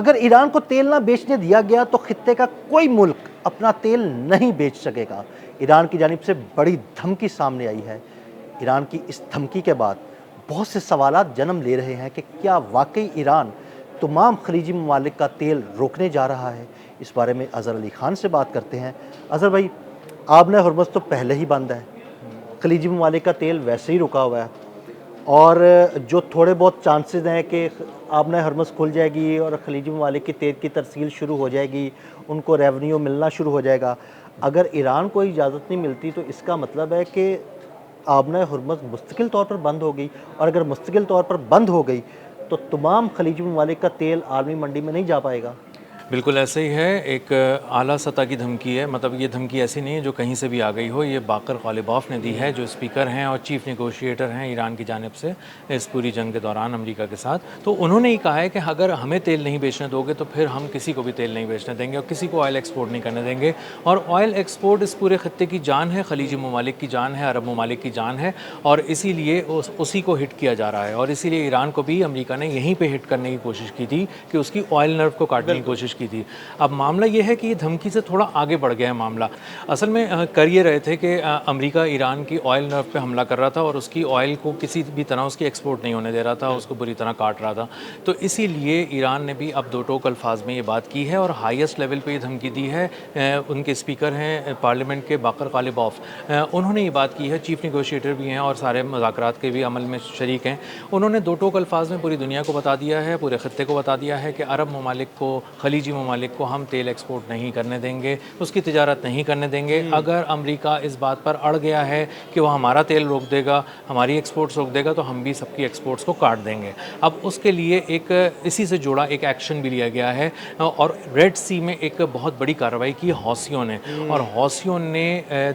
अगर ईरान को तेल ना बेचने दिया गया तो खित्ते का कोई मुल्क अपना तेल नहीं बेच सकेगा। ईरान की जानिब से बड़ी धमकी सामने आई है। ईरान की इस धमकी के बाद बहुत से सवालात जन्म ले रहे हैं कि क्या वाकई ईरान तमाम खलीजी ममालिक का तेल रोकने जा रहा है। इस बारे में अज़हर अली ख़ान से बात करते हैं। अज़हर भाई, आबना हरमुज़ तो पहले ही बंद है, खलीजी ममालिक का तेल वैसे ही रुका हुआ है, और जो थोड़े बहुत चांसेस हैं कि आबना हरमुज़ खुल जाएगी और खलीजी ममालिक की तेल की तरसील शुरू हो जाएगी, उनको रेवेन्यू मिलना शुरू हो जाएगा। अगर ईरान को इजाज़त नहीं मिलती तो इसका मतलब है कि आबना हरमुज़ मुस्तकिल तौर पर बंद हो गई, और अगर मुस्तकिल तौर पर बंद हो गई तो तमाम खलीजी ममालिक का तेल आलमी मंडी में नहीं जा पाएगा। बिल्कुल ऐसे ही है। एक आला सतह की धमकी है, मतलब ये धमकी ऐसी नहीं है जो कहीं से भी आ गई हो। ये बाकर गालिबाफ ने दी है, जो स्पीकर हैं और चीफ नेगोशिएटर हैं ईरान की जानिब से इस पूरी जंग के दौरान अमेरिका के साथ। तो उन्होंने ही कहा है कि अगर हमें तेल नहीं बेचने दोगे तो फिर हम किसी को भी तेल नहीं बेचने देंगे और किसी को ऑयल एक्सपोर्ट नहीं करने देंगे। और ऑयल एक्सपोर्ट इस पूरे खत्ते की जान है, खलीजी ममालिक की जान है, अरब ममालिक की जान है, और इसीलिए उसी को हिट किया जा रहा है। और इसीलिए ईरान को भी अमेरिका ने यहीं पर हिट करने की कोशिश की थी कि उसकी ऑयल नर्व को काटने की कोशिश की थी। अब मामला ये है कि ये धमकी से थोड़ा आगे बढ़ गया है मामला। असल में कर ये रहे थे कि अमेरिका ईरान की ऑयल नर्व पे हमला कर रहा था और उसकी ऑयल को किसी भी तरह उसकी एक्सपोर्ट नहीं होने दे रहा था, उसको बुरी तरह काट रहा था। तो इसीलिए ईरान ने भी अब दो टोक अल्फाज में ये बात की है और हाईएस्ट लेवल पे ये धमकी दी है। उनके स्पीकर हैं पार्लियामेंट के बाकर गालिबाफ, उन्होंने ये बात की है। चीफ नेगोशिएटर भी हैं और सारे मुज़ाकरात के भी अमल में शरीक हैं। उन्होंने दो टोक अल्फाज में पूरी दुनिया को बता दिया है, पूरे खत्ते को बता दिया है कि अरब ममालिक को, खलीजी ममालिक को हम तेल एक्सपोर्ट नहीं करने देंगे, उसकी तिजारत नहीं करने देंगे। अगर अमेरिका इस बात पर अड़ गया है कि वह हमारा तेल रोक देगा, हमारी एक्सपोर्ट्स रोक देगा, तो हम भी सबकी एक्सपोर्ट्स को काट देंगे। अब उसके लिए एक इसी से जुड़ा एक एक्शन भी लिया गया है और रेड सी में एक बहुत बड़ी कार्रवाई की हौसियों ने। और हौसियों ने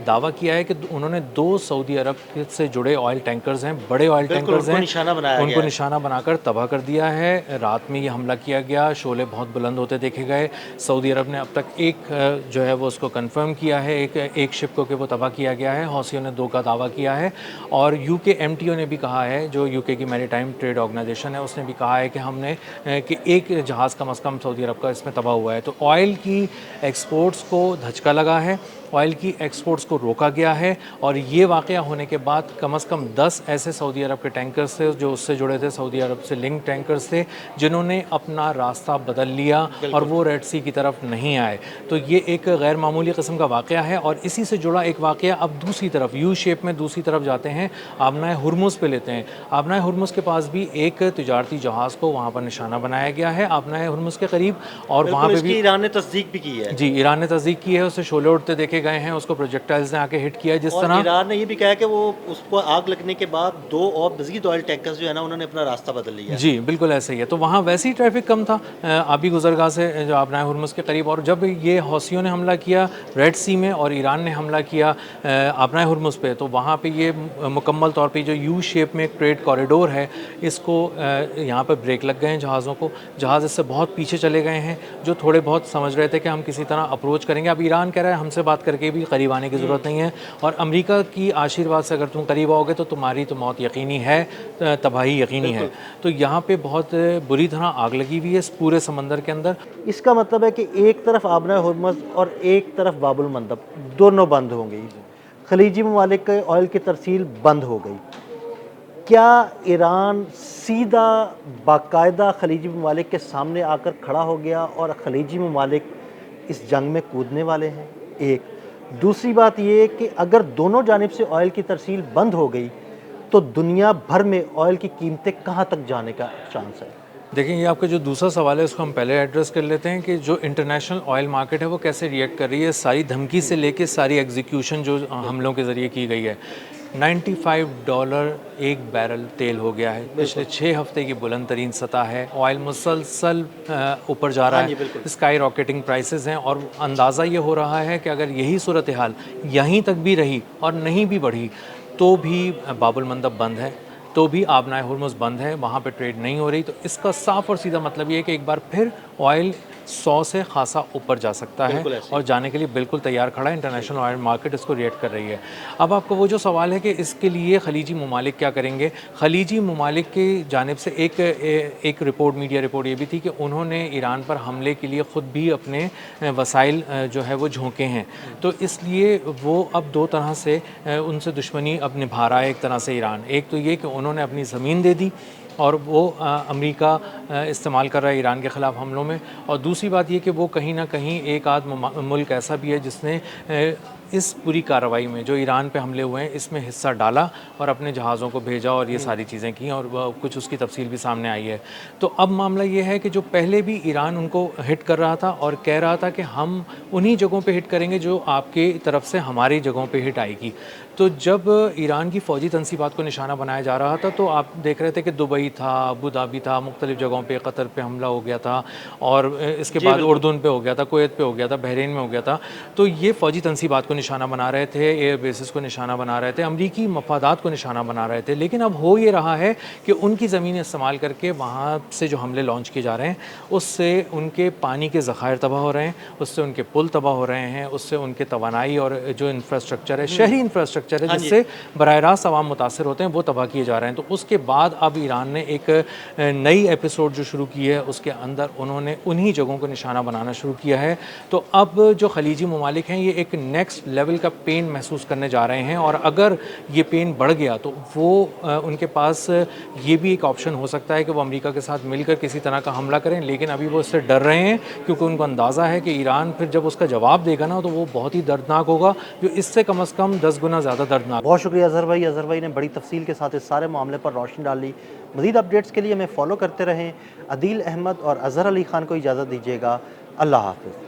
दावा किया है कि उन्होंने 2 सऊदी अरब से जुड़े ऑयल टैंकर्स हैं, बड़े ऑयल टैंकर्स हैं, उनको निशाना बनाकर तबाह कर दिया है। रात में ये हमला किया गया, शोले बहुत बुलंद होते देखे गए। सऊदी अरब ने अब तक एक जो है वो उसको कंफर्म किया है, एक शिप को कि वो तबाह किया गया है। हौसियों ने 2 का दावा किया है। और यूके एमटीओ ने भी कहा है, जो यूके की मैरीटाइम ट्रेड ऑर्गेनाइजेशन है, उसने भी कहा है कि हमने कि एक जहाज़ कम से कम सऊदी अरब का इसमें तबाह हुआ है। तो ऑयल की एक्सपोर्ट्स को धचका लगा है, ऑयल की एक्सपोर्ट्स को रोका गया है। और ये वाक़या होने के बाद कम से कम 10 ऐसे सऊदी अरब के टैंकर्स थे जो उससे जुड़े थे, सऊदी अरब से लिंक टैंकर्स थे, जिन्होंने अपना रास्ता बदल लिया और वो रेड सी की तरफ नहीं आए। तो ये एक गैर मामूली किस्म का वाक़या है। और इसी से जुड़ा एक वाक़या अब दूसरी तरफ यू शेप में दूसरी तरफ जाते हैं, आबना हरमुज़ पे लेते हैं। आबना हरमुज़ के पास भी एक तिजारती जहाज़ को वहाँ पर निशाना बनाया गया है, आबना हरमुज़ के करीब। और वहाँ पे भी ईरान ने तस्दीक भी की है। जी, ईरान ने तस्दीक की है, उससे शोले उड़ते देखे गए हैं, उसको प्रोजेक्टाइल्स ने आके हिट किया। जिस तरह ईरान ने ये भी कहा है कि वो उसको आग लगने के बाद 2 और मज़ीद ऑयल टैंकर्स जो है ना, उन्होंने अपना रास्ता बदल लिया। जी, बिल्कुल ऐसे ही है। तो वहाँ वैसे ही ट्रैफिक कम था आबी गुज़रगाह से, जो आबना हरमुज़ के करीब। और जब ये हौसियों ने हमला किया रेड सी में और ईरान ने हमला किया आबना हरमुज़ पे, तो वहाँ पे ये मुकम्मल तौर पे जो यू शेप में एक ट्रेड कॉरिडोर है, इसको यहाँ पर ब्रेक लग गए हैं जहाज़ों को। जहाज़ इससे बहुत पीछे चले गए हैं, जो थोड़े बहुत समझ रहे थे कि हम किसी तरह अप्रोच करेंगे। अब ईरान कह रहा है हमसे बात करके भी करीब आने की ज़रूरत नहीं है, और अमेरिका की आशीर्वाद से अगर तुम करीब आओगे तो तुम्हारी तो मौत यकीनी है, तबाही यकीनी है। तो यहाँ पे बहुत बुरी तरह आग लगी हुई है इस पूरे समंदर के अंदर। इसका मतलब है कि एक तरफ आबना हरमुज़ और एक तरफ बाबुल मंदब दोनों बंद हो गई, खलीजी ममालिक के ऑयल की तरसील बंद हो गई। क्या ईरान सीधा बाकायदा खलीजी ममालिक के सामने आकर खड़ा हो गया और खलीजी ममालिक इस जंग में कूदने वाले हैं? एक दूसरी बात ये कि अगर दोनों जानिब से ऑयल की तरसील बंद हो गई तो दुनिया भर में ऑयल की कीमतें कहाँ तक जाने का चांस है? देखिए, ये आपका जो दूसरा सवाल है उसको हम पहले एड्रेस कर लेते हैं कि जो इंटरनेशनल ऑयल मार्केट है वो कैसे रिएक्ट कर रही है सारी धमकी से लेके सारी एग्जीक्यूशन जो हमलों के ज़रिए की गई है। $95 एक बैरल तेल हो गया है, पिछले 6 हफ्ते की बुलंद तरीन सतह है। ऑयल मुसलसल ऊपर जा रहा है, स्काई रॉकेटिंग प्राइसेस हैं। और अंदाज़ा ये हो रहा है कि अगर यही सूरत हाल यहीं तक भी रही और नहीं भी बढ़ी तो भी बाबुल मंदब बंद है, तो भी आबना हरमुज़ बंद है, वहाँ पे ट्रेड नहीं हो रही। तो इसका साफ़ और सीधा मतलब ये है कि एक बार फिर ऑयल 100 से खासा ऊपर जा सकता है बिल्कुल ऐसे। और जाने के लिए बिल्कुल तैयार खड़ा है। इंटरनेशनल ऑयल मार्केट इसको रिएक्ट कर रही है। अब आपका वो जो सवाल है कि इसके लिए खलीजी ममालिक क्या करेंगे, खलीजी ममालिक की जानिब से एक रिपोर्ट, मीडिया रिपोर्ट ये भी थी कि उन्होंने ईरान पर हमले के लिए ख़ुद भी अपने वसाइल जो है वो झोंके हैं। तो इसलिए वो अब दो तरह से उनसे दुश्मनी अब निभा रहा है एक तरह से ईरान। एक तो ये कि उन्होंने अपनी ज़मीन दे दी और वो अमेरिका इस्तेमाल कर रहा है ईरान के ख़िलाफ़ हमलों में, और दूसरी बात ये कि वो कहीं ना कहीं एक आध मुल्क ऐसा भी है जिसने इस पूरी कार्रवाई में जो ईरान पे हमले हुए हैं इसमें हिस्सा डाला और अपने जहाज़ों को भेजा और ये सारी चीज़ें की, और कुछ उसकी तफसील भी सामने आई है। तो अब मामला ये है कि जो पहले भी ईरान उनको हिट कर रहा था और कह रहा था कि हम उन्हीं जगहों पे हिट करेंगे जो आपके तरफ से हमारी जगहों पे हिट आएगी। तो जब ईरान की फ़ौजी तनसीबात को निशाना बनाया जा रहा था तो आप देख रहे थे कि दुबई था, अबू धाबी था, मुख्तलिफ़ जगहों पे, कतर पे हमला हो गया था, और इसके बाद उर्दून पे हो गया था, कुवैत पे हो गया था, बहरीन में हो गया था। तो ये फ़ौजी तनसीबात को निशाना बना रहे थे, एयर बेसिस को निशाना बना रहे थे, अमरीकी मफादात को निशाना बना रहे थे। लेकिन अब हो ये रहा है कि उनकी ज़मीन इस्तेमाल करके वहाँ से जो हमले लॉन्च किए जा रहे हैं उससे उनके पानी के ज़खायर तबाह हो रहे हैं, उससे उनके पुल तबाह हो रहे हैं, उससे उनके तवानाई और जो इंफ्रास्ट्रक्चर है, शहरी इंफ्रास्ट्रक्चर है जिससे बराह रास्त आवाम मुतासर होते हैं, वो तबाह किए जा रहे हैं। तो उसके बाद अब ईरान ने एक नई एपिसोड जो शुरू की है उसके अंदर उन्होंने उन्हीं जगहों को निशाना बनाना शुरू किया है। तो अब जो खलीजी ममालिक हैं ये एक नेक्स्ट लेवल का पेन महसूस करने जा रहे हैं, और अगर ये पेन बढ़ गया तो वो उनके पास ये भी एक ऑप्शन हो सकता है कि वो अमेरिका के साथ मिलकर किसी तरह का हमला करें। लेकिन अभी वो इससे डर रहे हैं क्योंकि उनको अंदाज़ा है कि ईरान फिर जब उसका जवाब देगा ना तो वो बहुत ही दर्दनाक होगा, जो इससे कम से कम 10 गुना ज़्यादा दर्दनाक। बहुत शुक्रिया अज़हर भाई। अज़हर भाई ने बड़ी तफसील के साथ इस सारे मामले पर रोशनी डाली। मज़ीद अपडेट्स के लिए हमें फॉलो करते रहें। अदील अहमद और अज़हर अली ख़ान को इजाज़त दीजिएगा। अल्लाह हाफ़िज़।